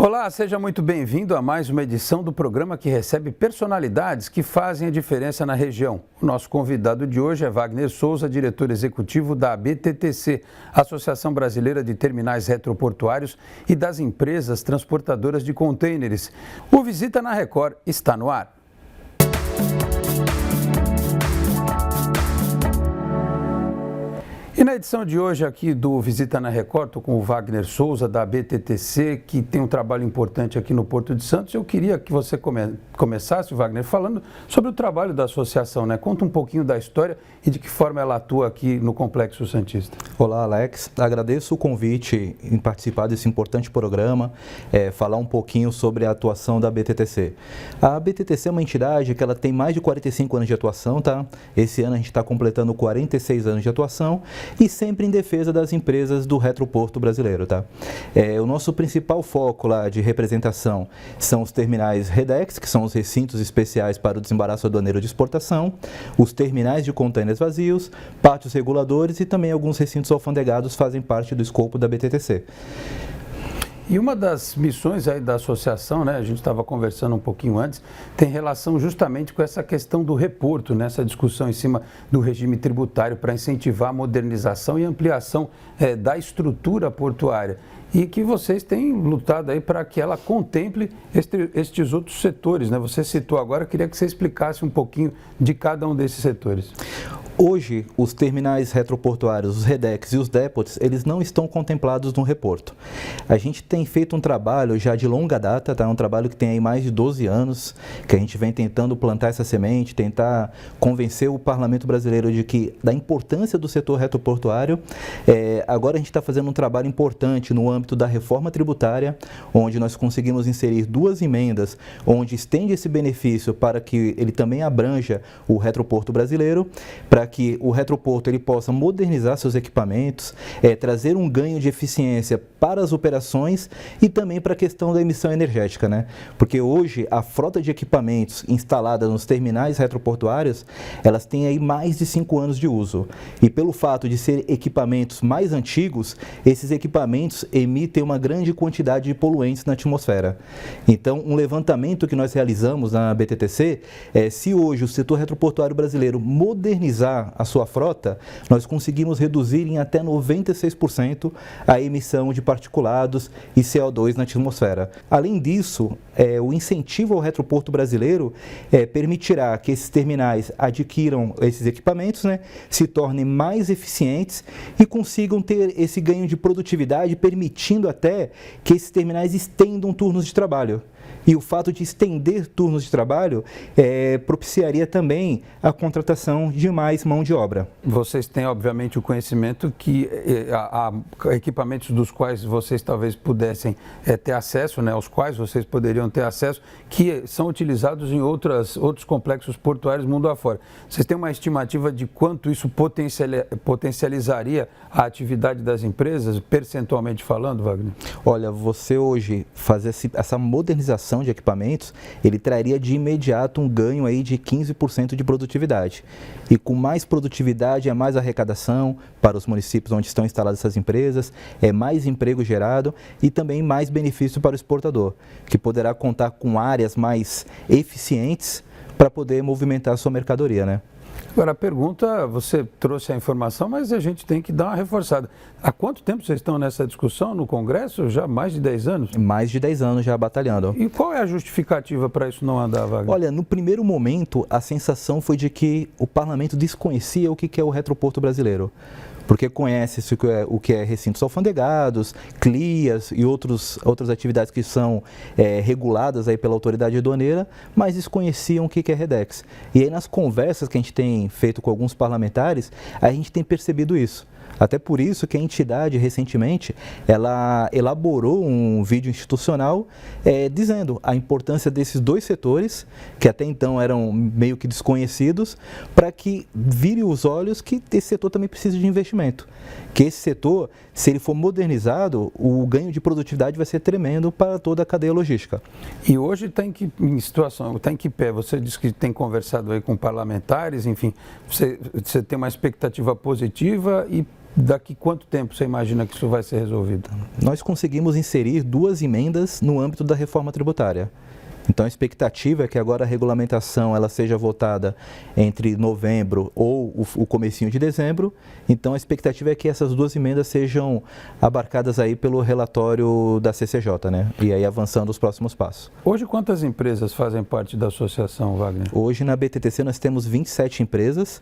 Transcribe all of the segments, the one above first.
Olá, seja muito bem-vindo a mais uma edição do programa que recebe personalidades que fazem a diferença na região. O nosso convidado de hoje é Wagner Souza, diretor executivo da ABTTC, Associação Brasileira de Terminais Retroportuários e das Empresas Transportadoras de Contêineres. O Visita na Record está no ar. E na edição de hoje aqui do Visita na Record, estou com o Wagner Souza, da ABTTC, que tem um trabalho importante aqui no Porto de Santos. Eu queria que você começasse, Wagner, falando sobre o trabalho da associação, né? Conta um pouquinho da história e de que forma ela atua aqui no Complexo Santista. Olá, Alex. Agradeço o convite em participar desse importante programa, falar um pouquinho sobre a atuação da ABTTC. A ABTTC é uma entidade que ela tem mais de 45 anos de atuação, tá? Esse ano a gente está completando 46 anos de atuação e sempre em defesa das empresas do retroporto brasileiro, tá? O nosso principal foco lá de representação são os terminais REDEX, que são os recintos especiais para o desembaraço aduaneiro de exportação, os terminais de contêineres vazios, pátios reguladores e também alguns recintos alfandegados fazem parte do escopo da ABTTC. E uma das missões aí da associação, né, a gente estava conversando um pouquinho antes, tem relação justamente com essa questão do reporto, nessa discussão em cima do regime tributário para incentivar a modernização e ampliação da estrutura portuária. E que vocês têm lutado aí para que ela contemple estes outros setores, né? Você citou agora, queria que você explicasse um pouquinho de cada um desses setores. Hoje, os terminais retroportuários, os REDEX e os depots, eles não estão contemplados no reporto. A gente tem feito um trabalho já de longa data, tá? Um trabalho que tem aí mais de 12 anos, que a gente vem tentando plantar essa semente, tentar convencer o Parlamento brasileiro da importância do setor retroportuário. Agora a gente está fazendo um trabalho importante no âmbito da reforma tributária, onde nós conseguimos inserir 2 emendas, onde estende esse benefício para que ele também abranja o retroporto brasileiro, para que o retroporto ele possa modernizar seus equipamentos, trazer um ganho de eficiência para as operações e também para a questão da emissão energética, né? Porque hoje a frota de equipamentos instalada nos terminais retroportuários, elas têm aí mais de 5 anos de uso. E pelo fato de ser equipamentos mais antigos, esses equipamentos emitem uma grande quantidade de poluentes na atmosfera. Então, um levantamento que nós realizamos na ABTTC se hoje o setor retroportuário brasileiro modernizar a sua frota, nós conseguimos reduzir em até 96% a emissão de particulados e CO2 na atmosfera. Além disso, o incentivo ao retroporto brasileiro permitirá que esses terminais adquiram esses equipamentos, né, se tornem mais eficientes e consigam ter esse ganho de produtividade, permitindo até que esses terminais estendam turnos de trabalho. E o fato de estender turnos de trabalho propiciaria também a contratação de mais mão de obra. Vocês têm, obviamente, o conhecimento que há equipamentos dos quais vocês talvez pudessem ter acesso, né, aos quais vocês poderiam ter acesso, que são utilizados em outros complexos portuários mundo afora. Vocês têm uma estimativa de quanto isso potencializaria a atividade das empresas, percentualmente falando, Wagner? Olha, você hoje fazer essa modernização de equipamentos, ele traria de imediato um ganho aí de 15% de produtividade. E com mais produtividade é mais arrecadação para os municípios onde estão instaladas essas empresas, é mais emprego gerado e também mais benefício para o exportador, que poderá contar com áreas mais eficientes para poder movimentar a sua mercadoria, né? Agora, a pergunta, você trouxe a informação, mas a gente tem que dar uma reforçada. Há quanto tempo vocês estão nessa discussão no Congresso? Já mais de 10 anos? Mais de 10 anos já batalhando. E qual é a justificativa para isso não andar, Wagner? Olha, no primeiro momento, a sensação foi de que o parlamento desconhecia o que é o retroporto brasileiro. Porque conhece-se o que é recintos alfandegados, CLIAs e outras atividades que são reguladas aí pela autoridade aduaneira, mas desconheciam o que é REDEX. E aí nas conversas que a gente tem feito com alguns parlamentares, a gente tem percebido isso. Até por isso que a entidade, recentemente, ela elaborou um vídeo institucional dizendo a importância desses 2 setores, que até então eram meio que desconhecidos, para que vire os olhos que esse setor também precisa de investimento. Que esse setor, se ele for modernizado, o ganho de produtividade vai ser tremendo para toda a cadeia logística. E hoje está em que pé? Você disse que tem conversado aí com parlamentares, enfim, você tem uma expectativa positiva e daqui quanto tempo você imagina que isso vai ser resolvido? Nós conseguimos inserir 2 emendas no âmbito da reforma tributária. Então a expectativa é que agora a regulamentação ela seja votada entre novembro ou o comecinho de dezembro. Então a expectativa é que essas 2 emendas sejam abarcadas aí pelo relatório da CCJ, né? E aí avançando os próximos passos. Hoje quantas empresas fazem parte da associação, Wagner? Hoje na BTTC nós temos 27 empresas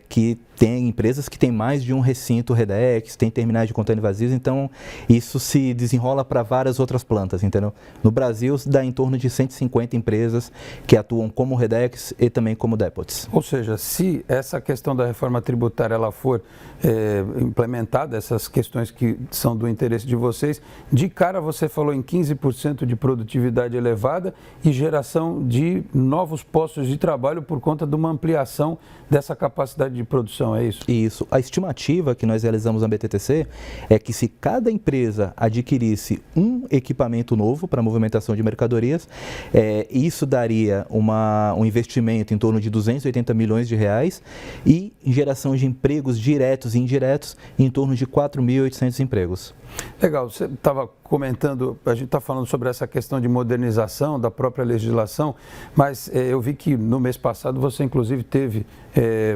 que tem empresas que têm mais de um recinto REDEX, tem terminais de contêiner vazios, então isso se desenrola para várias outras plantas, entendeu? No Brasil dá em torno de 150 empresas que atuam como REDEX e também como depots. Ou seja, se essa questão da reforma tributária ela for implementada, essas questões que são do interesse de vocês, de cara você falou em 15% de produtividade elevada e geração de novos postos de trabalho por conta de uma ampliação dessa capacidade de produção, é isso? Isso. A estimativa que nós realizamos na BTTC é que se cada empresa adquirisse um equipamento novo para movimentação de mercadorias, isso daria um investimento em torno de 280 milhões de reais e geração de empregos diretos e indiretos em torno de 4.800 empregos. Legal, você estava comentando, a gente está falando sobre essa questão de modernização da própria legislação, mas eu vi que no mês passado você inclusive teve,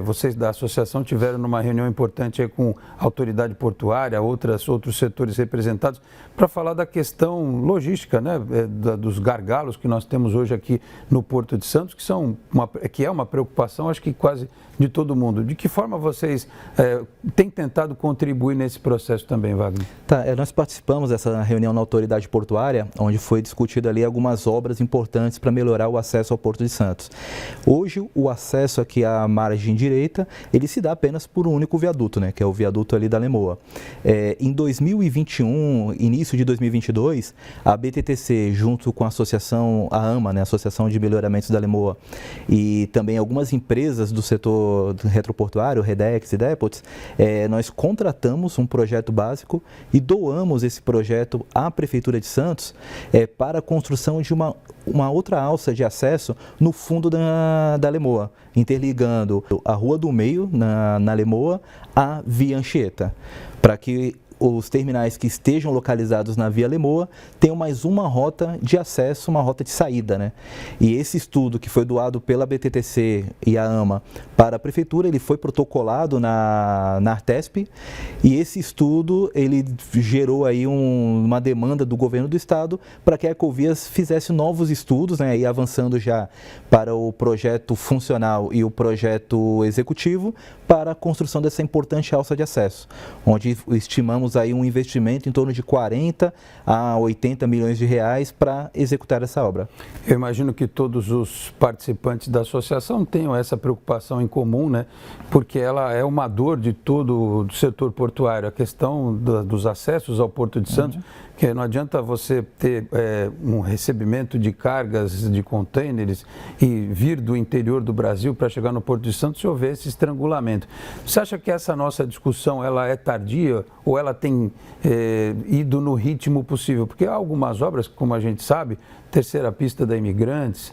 vocês da associação tiveram numa reunião importante aí com a autoridade portuária, outros setores representados, para falar da questão logística, né, dos gargalos que nós temos hoje aqui no Porto de Santos, que é uma preocupação, acho que quase de todo mundo. De que forma vocês têm tentado contribuir nesse processo também, Wagner? Tá, nós participamos dessa reunião na autoridade portuária, onde foi discutido ali algumas obras importantes para melhorar o acesso ao Porto de Santos. Hoje, o acesso aqui à margem direita, ele se dá apenas por um único viaduto, né, que é o viaduto ali da Lemoa. Em 2021, início de 2022, a BTTC, junto com a associação, a AMA, né, Associação de Melhoramentos da Lemoa, e também algumas empresas do setor retroportuário, REDEX e depots, nós contratamos um projeto básico e doamos esse projeto à Prefeitura de Santos para a construção de uma outra alça de acesso no fundo da Lemoa, interligando a Rua do Meio, na Lemoa, à Via Anchieta, para que os terminais que estejam localizados na Via Lemoa tenham mais uma rota de acesso, uma rota de saída, né? E esse estudo que foi doado pela BTTC e a AMA para a Prefeitura, ele foi protocolado na Artesp, e esse estudo, ele gerou aí uma demanda do governo do estado para que a Ecovias fizesse novos estudos, né? E avançando já para o projeto funcional e o projeto executivo para a construção dessa importante alça de acesso, onde estimamos aí um investimento em torno de 40 a 80 milhões de reais para executar essa obra. Eu imagino que todos os participantes da associação tenham essa preocupação em comum, né? Porque ela é uma dor de todo o setor portuário, a questão dos acessos ao Porto de Santos, que não adianta você ter um recebimento de cargas de contêineres e vir do interior do Brasil para chegar no Porto de Santos se houver esse estrangulamento. Você acha que essa nossa discussão ela é tardia ou ela tem ido no ritmo possível? Porque há algumas obras, como a gente sabe, terceira pista da Imigrantes,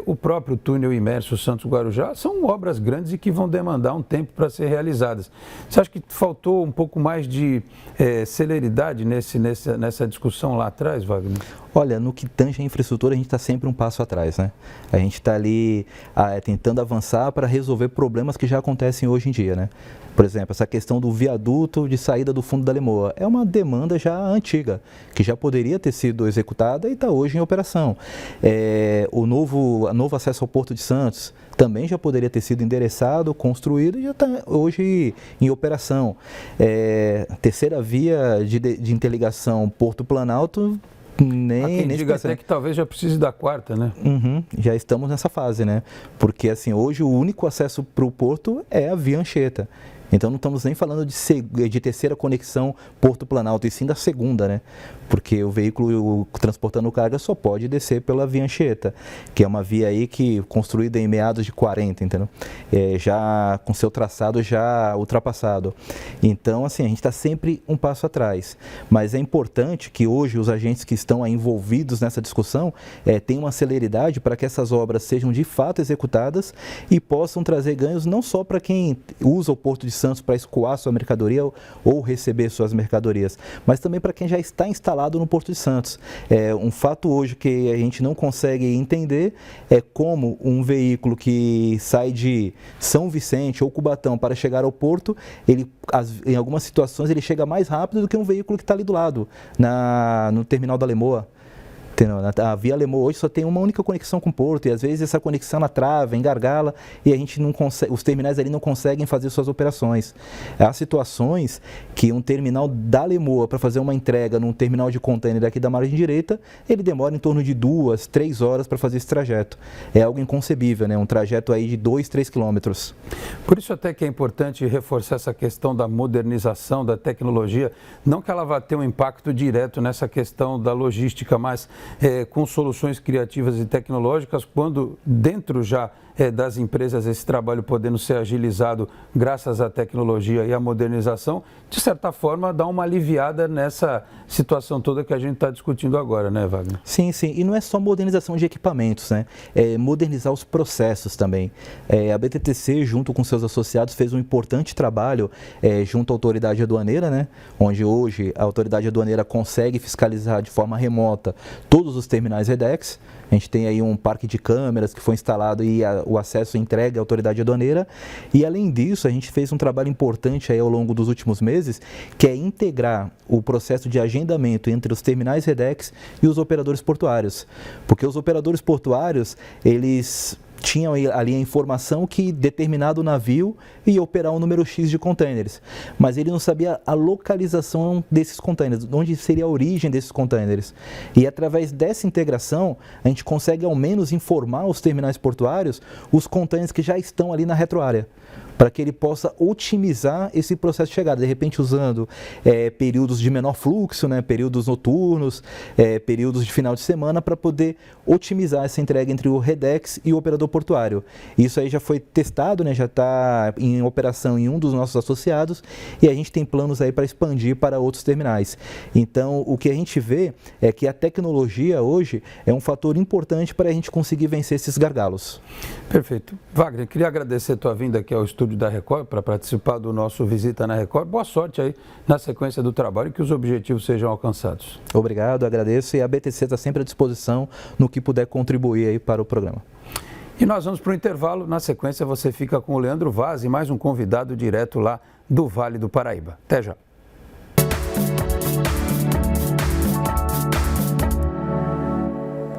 o próprio túnel imerso Santos-Guarujá, são obras grandes e que vão demandar um tempo para ser realizadas. Você acha que faltou um pouco mais de celeridade nessa discussão lá atrás, Wagner? Olha, no que tange a infraestrutura, a gente está sempre um passo atrás, né? A gente está ali tentando avançar para resolver problemas que já acontecem hoje em dia, né? Por exemplo, essa questão do viaduto de saída do fundo da Lemoa é uma demanda já antiga, que já poderia ter sido executada e está hoje em operação. O novo acesso ao Porto de Santos também já poderia ter sido endereçado, construído e já está hoje em operação. Terceira via de interligação Porto Planalto, nem diga até que talvez já precise da quarta, né? Já estamos nessa fase, né? Porque assim, hoje o único acesso para o porto é a Via Anchieta. Então não estamos nem falando de terceira conexão Porto Planalto, e sim da segunda, né? Porque o veículo transportando carga só pode descer pela Via Anchieta, que é uma via aí que construída em meados de 40, entendeu? Já com seu traçado já ultrapassado. Então, assim, a gente está sempre um passo atrás. Mas é importante que hoje os agentes que estão aí envolvidos nessa discussão tenham uma celeridade para que essas obras sejam de fato executadas e possam trazer ganhos não só para quem usa o Porto de Santos para escoar sua mercadoria ou receber suas mercadorias, mas também para quem já está instalado no Porto de Santos. Um fato hoje que a gente não consegue entender é como um veículo que sai de São Vicente ou Cubatão para chegar ao Porto, em algumas situações ele chega mais rápido do que um veículo que está ali do lado, no terminal da Lemoa. A Via Lemoa hoje só tem uma única conexão com o Porto e às vezes essa conexão ela trava, engargala e a gente não consegue, os terminais ali não conseguem fazer suas operações. Há situações que um terminal da Lemoa para fazer uma entrega num terminal de contêiner aqui da margem direita, ele demora em torno de 2, 3 horas para fazer esse trajeto. É algo inconcebível, né? Um trajeto aí de 2, 3 quilômetros. Por isso até que é importante reforçar essa questão da modernização, da tecnologia, não que ela vá ter um impacto direto nessa questão da logística, mas com soluções criativas e tecnológicas, quando dentro já das empresas esse trabalho podendo ser agilizado graças à tecnologia e à modernização, de certa forma dá uma aliviada nessa situação toda que a gente está discutindo agora, né, Wagner? Sim, sim. E não é só modernização de equipamentos, né? É modernizar os processos também. A BTTC, junto com seus associados, fez um importante trabalho junto à autoridade aduaneira, né? Onde hoje a autoridade aduaneira consegue fiscalizar de forma remota todos os terminais Redex. A gente tem aí um parque de câmeras que foi instalado e o acesso entregue à autoridade aduaneira. E além disso, a gente fez um trabalho importante aí ao longo dos últimos meses, que é integrar o processo de agendamento entre os terminais Redex e os operadores portuários. Porque os operadores portuários, eles tinham ali a informação que determinado navio ia operar um número X de contêineres, mas ele não sabia a localização desses contêineres, onde seria a origem desses contêineres. E através dessa integração, a gente consegue ao menos informar os terminais portuários os contêineres que já estão ali na retroárea, para que ele possa otimizar esse processo de chegada, de repente usando períodos de menor fluxo, né, períodos noturnos, períodos de final de semana, para poder otimizar essa entrega entre o Redex e o operador portuário. Isso aí já foi testado, né, já está em operação em um dos nossos associados e a gente tem planos aí para expandir para outros terminais. Então, o que a gente vê é que a tecnologia hoje é um fator importante para a gente conseguir vencer esses gargalos. Perfeito. Wagner, queria agradecer a tua vinda aqui ao estúdio da Record para participar do nosso Visita na Record. Boa sorte aí na sequência do trabalho e que os objetivos sejam alcançados. Obrigado, agradeço e a BTC está sempre à disposição no que puder contribuir aí para o programa. E nós vamos para o intervalo. Na sequência você fica com o Leandro Vaz e mais um convidado direto lá do Vale do Paraíba. Até já.